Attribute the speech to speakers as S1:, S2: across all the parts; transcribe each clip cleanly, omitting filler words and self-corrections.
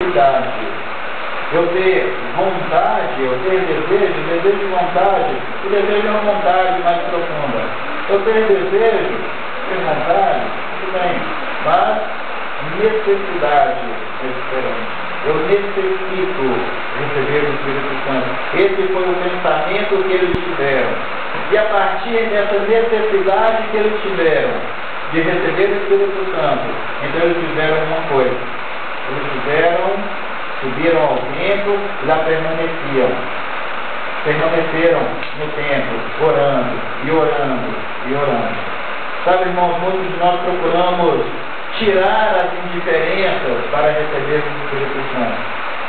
S1: necessidade. Eu ter vontade, eu ter desejo e vontade. O desejo é uma vontade mais profunda. Eu ter desejo, ter vontade, tudo bem. Mas necessidade é diferente. Eu necessito receber o Espírito Santo. Esse foi o pensamento que eles tiveram. E a partir dessa necessidade que eles tiveram de receber o Espírito Santo, então eles fizeram uma coisa. Eles subiram ao templo e lá permaneciam. Permaneceram no templo, orando, e orando, e orando. Sabe, irmãos, muitos de nós procuramos tirar as indiferenças para receber o Espírito Santo.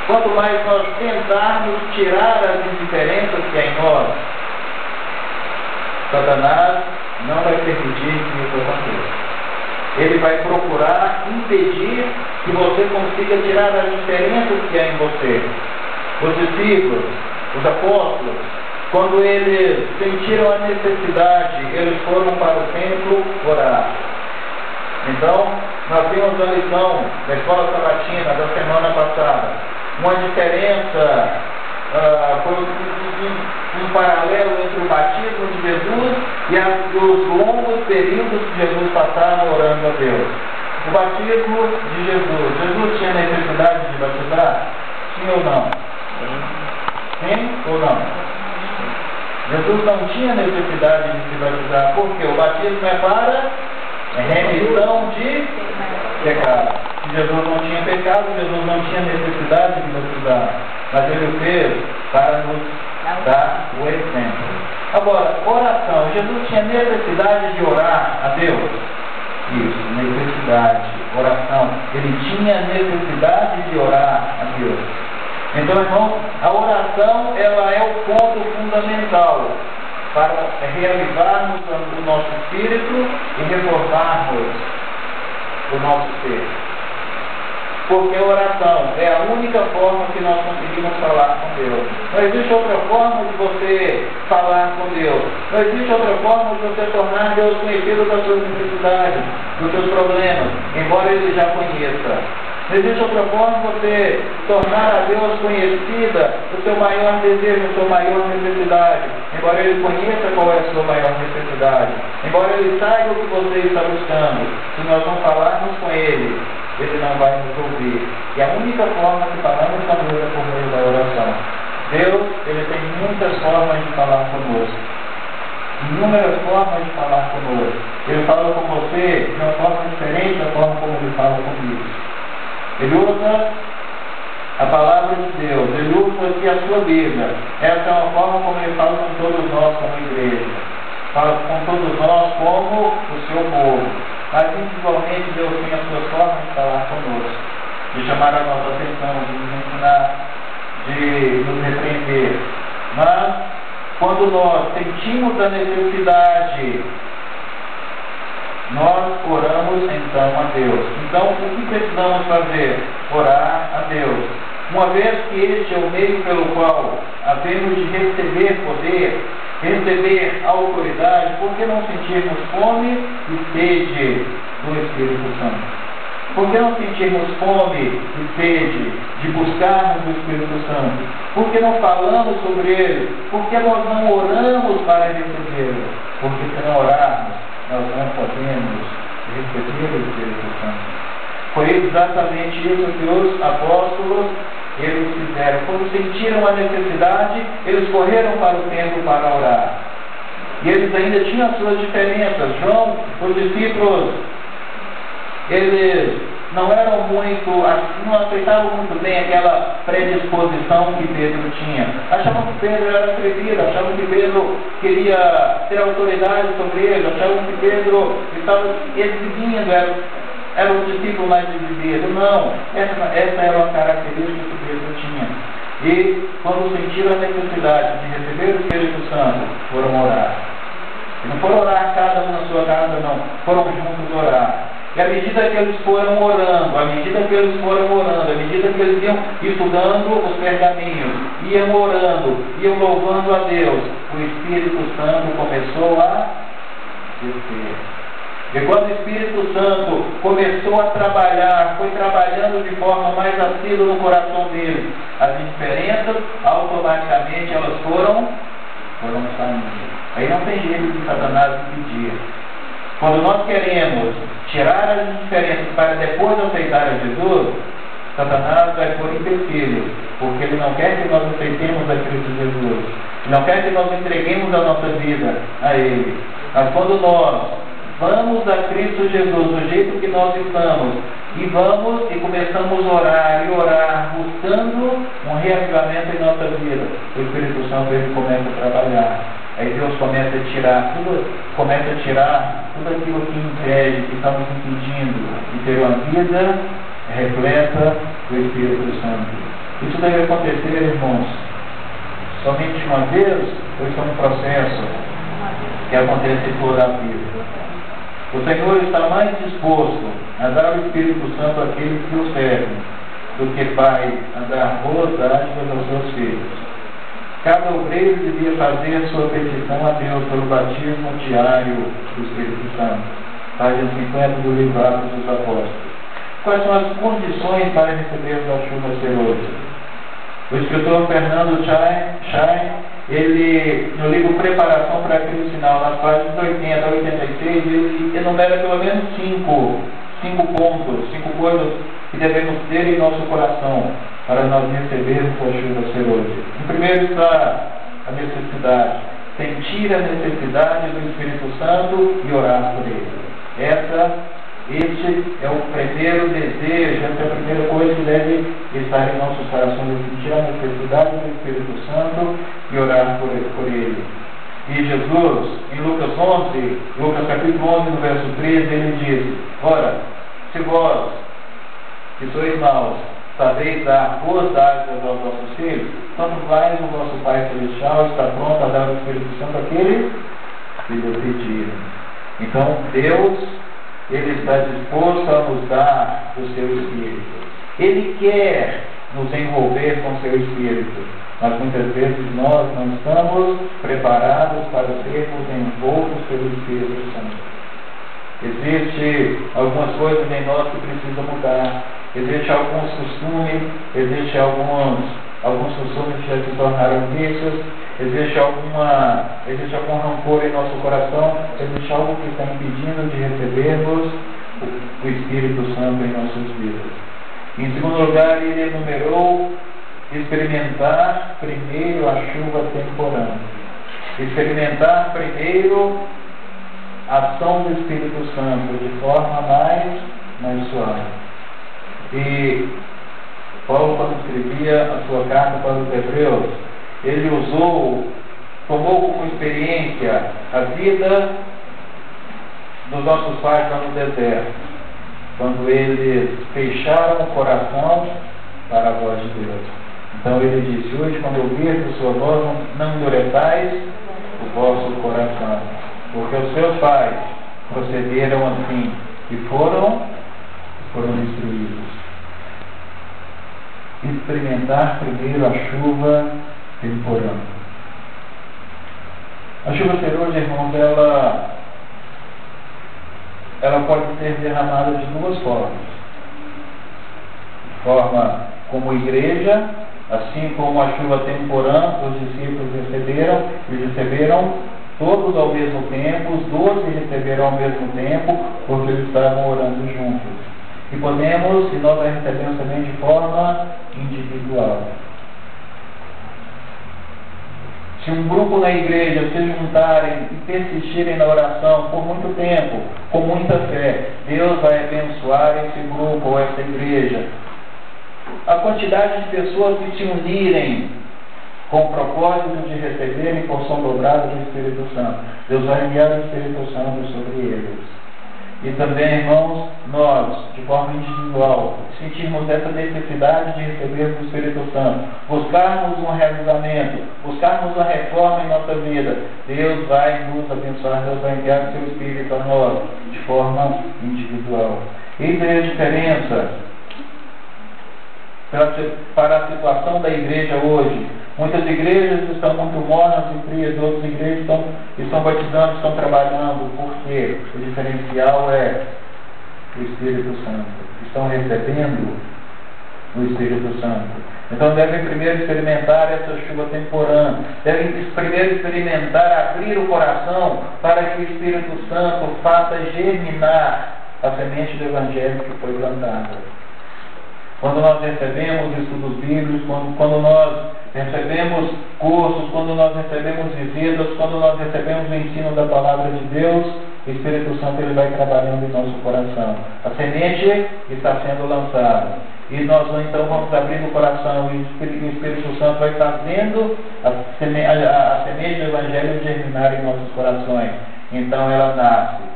S1: Quanto mais nós tentarmos tirar as indiferenças que há em nós, Satanás não vai permitir que isso aconteça. Ele vai procurar impedir que você consiga tirar as diferenças que há em você. Os discípulos, os apóstolos, quando eles sentiram a necessidade, eles foram para o templo orar. Então, nós temos a lição da escola sabatina da semana passada. Uma diferença, foi um paralelo entre o batismo de Jesus e os longos períodos que Jesus passava orando a Deus. O batismo de Jesus. Jesus tinha necessidade de batizar? Sim ou não? Sim ou não? Jesus não tinha necessidade de se batizar. Por quê? O batismo é para remissão de pecado. Se Jesus não tinha pecado, Jesus não tinha necessidade de batizar. Mas ele o fez para nos dar o exemplo. Agora, oração. Jesus tinha necessidade de orar a Deus? Isso, necessidade, oração. Ele tinha necessidade de orar a Deus. Então, irmão, a oração, ela é o ponto fundamental para reavivarmos o nosso espírito e reformarmos o nosso ser. Porque a oração é a única forma que nós conseguimos falar com Deus. Não existe outra forma de você falar com Deus. Não existe outra forma de você tornar Deus conhecido das suas necessidades, dos seus problemas, embora Ele já conheça. Não existe outra forma de você tornar a Deus conhecida do seu maior desejo, da sua maior necessidade, embora Ele conheça qual é a sua maior necessidade, embora Ele saiba o que você está buscando. Se nós não falarmos com Ele, Ele não vai nos ouvir. E a única forma que falamos com Deus é por meio da oração. Deus, Ele tem muitas formas de falar conosco. Inúmeras formas de falar conosco. Ele fala com você de uma forma diferente da forma como Ele fala comigo. Ele usa a palavra de Deus. Ele usa aqui a sua Bíblia. Essa é uma forma como Ele fala com todos nós como igreja. Fala com todos nós como o seu povo. Mas, principalmente, Deus tem as suas formas de falar conosco, de chamar a nossa atenção, de nos ensinar, de nos repreender. Mas, quando nós sentimos a necessidade, nós oramos então a Deus. Então, o que precisamos fazer? Orar a Deus. Uma vez que este é o meio pelo qual havemos de receber poder, receber autoridade, por que não sentirmos fome e sede do Espírito Santo? Por que não sentirmos fome e sede de buscarmos o Espírito Santo? Por que não falamos sobre Ele? Por que nós não oramos para recebê-lo? Porque se não orarmos, nós não podemos receber o Espírito Santo. Foi exatamente isso que os apóstolos eles fizeram. Quando sentiram a necessidade, eles correram para o templo para orar. E eles ainda tinham as suas diferenças. João, os discípulos, eles não eram muito, não aceitavam muito bem aquela predisposição que Pedro tinha. Achavam que Pedro era atrevido, achavam que Pedro queria ter autoridade sobre ele, achavam que Pedro estava exibindo, era um discípulo mais exibido. Não, essa era uma característica que Pedro tinha. E quando sentiram a necessidade de receber o Espírito Santo, foram orar. E não foram orar cada um na sua casa, não. Foram juntos orar. E à medida que eles foram orando, à medida que eles iam estudando os pergaminhos, iam orando, iam louvando a Deus, o Espírito Santo começou a descer. E quando o Espírito Santo começou a trabalhar, foi trabalhando de forma mais assídua no coração dele, as indiferenças, automaticamente elas foram saindo. Aí não tem jeito de Satanás impedir. Quando nós queremos tirar as indiferenças para depois aceitar a Jesus, Satanás vai pôr empecilhos, porque ele não quer que nós aceitemos a Cristo Jesus. Ele não quer que nós entreguemos a nossa vida a Ele. Mas quando nós vamos a Cristo Jesus do jeito que nós estamos, e vamos e começamos a orar, buscando um reavivamento em nossa vida, o Espírito Santo ele começa a trabalhar. Aí Deus começa a tirar tudo aquilo que impede, que está nos impedindo de ter uma vida repleta do Espírito Santo. Isso deve acontecer, irmãos, somente uma vez, ou isso é um processo que acontece toda a vida. O Senhor está mais disposto a dar o Espírito Santo àqueles que o servem, do que pai a dar boas dádivas aos seus filhos. Cada obreiro devia fazer a sua petição a Deus pelo batismo diário do Espírito Santo. Página 50 do livro Atos dos Apóstolos. Quais são as condições para receber a chuva serôdia? O escritor Fernando Chay, ele, no livro Preparação para Cristo Sinal, nas páginas 80 a 86, ele enumera pelo menos cinco pontos, 5 coisas que devemos ter em nosso coração para nós recebermos a chuva serôdia. Em primeiro está a necessidade. Sentir a necessidade do Espírito Santo e orar por ele. Este é o primeiro desejo, essa é a primeira coisa que deve estar em nossos corações, sentir a necessidade do Espírito Santo e orar por ele. E Jesus, em Lucas capítulo 11, no verso 13, ele diz: ora, se vós, que sois maus, sabeis dar boas dádivas aos vossos filhos, tanto mais o vosso Pai Celestial está pronto a dar o Espírito Santo àqueles que lhe pedirem. Então, Deus, Ele está disposto a nos dar o seu Espírito. Ele quer nos envolver com o seu Espírito, mas muitas vezes nós não estamos preparados para sermos envoltos pelo Espírito Santo. Existem algumas coisas em nós que precisam mudar. Existem alguns costumes, existem alguns costumes que já se tornaram vícios, existe algum rancor em nosso coração, existe algo que está impedindo de recebermos o Espírito Santo em nossas vidas. Em segundo lugar, ele enumerou experimentar primeiro a chuva temporânea. Experimentar primeiro a ação do Espírito Santo de forma mais suave. E Paulo, quando escrevia a sua carta para os Hebreus, ele tomou como experiência a vida dos nossos pais lá no deserto, quando eles fecharam o coração para a voz de Deus. Então ele disse: hoje, quando ouvirdes a sua voz, não endureçais o vosso coração, porque os seus pais procederam assim e foram destruídos. Experimentar primeiro a chuva temporânea. A chuva serôdia, irmãos, ela pode ser derramada de duas formas. De forma como igreja, assim como a chuva temporânea, os discípulos receberam todos ao mesmo tempo, os 12 receberam ao mesmo tempo, porque eles estavam orando juntos. E nós a recebemos também de forma individual. Se um grupo na igreja se juntarem e persistirem na oração por muito tempo, com muita fé, Deus vai abençoar esse grupo ou essa igreja. A quantidade de pessoas que se unirem com o propósito de receberem porção dobrada do Espírito Santo, Deus vai enviar o Espírito Santo sobre eles. E também, irmãos, nós, de forma individual, sentirmos essa necessidade de recebermos o Espírito Santo, buscarmos um reavivamento, buscarmos uma reforma em nossa vida, Deus vai nos abençoar, Deus vai enviar o seu Espírito a nós, de forma individual. Eis a diferença para a situação da igreja hoje. Muitas igrejas estão muito mornas e frias, outras igrejas estão batizando, estão trabalhando. Por quê? O diferencial é o Espírito Santo. Estão recebendo o Espírito Santo. Então devem primeiro experimentar essa chuva temporã. Devem primeiro experimentar abrir o coração para que o Espírito Santo faça germinar a semente do Evangelho que foi plantada. Quando nós recebemos estudos bíblicos, quando nós recebemos cursos, quando nós recebemos visitas, quando nós recebemos o ensino da Palavra de Deus, o Espírito Santo ele vai trabalhando em nosso coração. A semente está sendo lançada. E nós então vamos abrindo o coração e o Espírito Santo vai fazendo a semente do Evangelho germinar em nossos corações. Então ela nasce.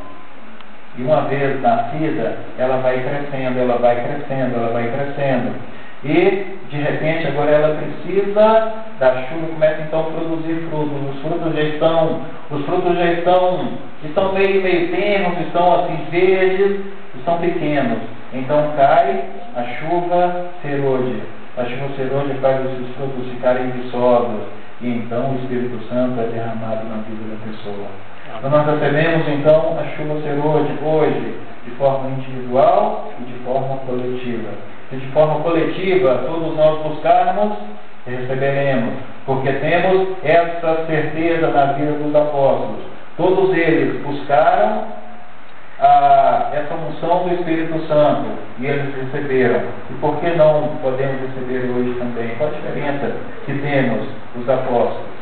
S1: E uma vez nascida, ela vai crescendo, ela vai crescendo, ela vai crescendo. E, de repente, agora ela precisa da chuva, começa então a produzir frutos. Os frutos já estão meio termos, estão assim verdes, estão pequenos. Então cai a chuva serôdia. A chuva serôdia faz esses frutos ficarem viçosos. E então o Espírito Santo é derramado na vida da pessoa. Então nós recebemos então a chuva serôdia hoje, de forma individual e de forma coletiva. Se de forma coletiva todos nós buscarmos, receberemos, porque temos essa certeza na vida dos apóstolos. Todos eles buscaram essa unção do Espírito Santo e eles receberam. E por que não podemos receber hoje também? Qual a diferença que temos os apóstolos?